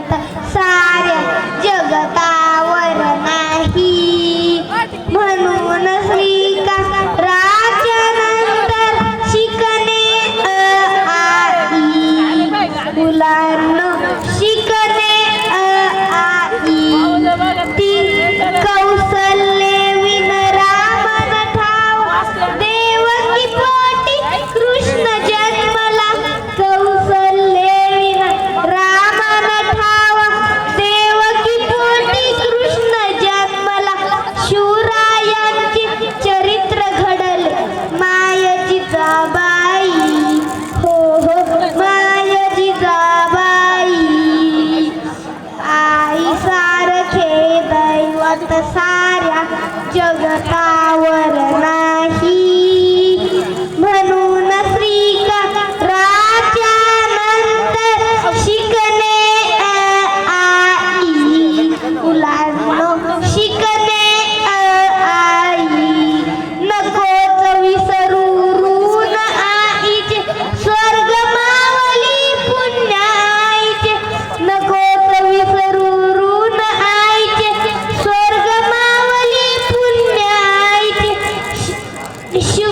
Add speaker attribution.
Speaker 1: दैवत साऱ्या जगतावर नाही म्हणून श्रीका राजानंतर शिकणे आई मुलांनो शिकणे आई ती कौसल्ये विन रामन ठाव देवकी पोटी कृष्ण जन्मला कौसल्ये विन रामन ठाव देवकी पोटी कृष्ण जन्मला शिवरायांचे चरित्र घडले माय जिजाबाई हो हो माय जिजाबाई आई सारखे दैवत साऱ्या जगतावर नाही म्हणून श्रीका राजानंतर शिकणे आई मुलांनो शिकणे आई नकोच विसरू ऋण आईचे स्वर्ग मावली पुण्य आईचे नकोच विसरू ऋण आईचे स्वर्ग मावली पुण्य आईचे शिव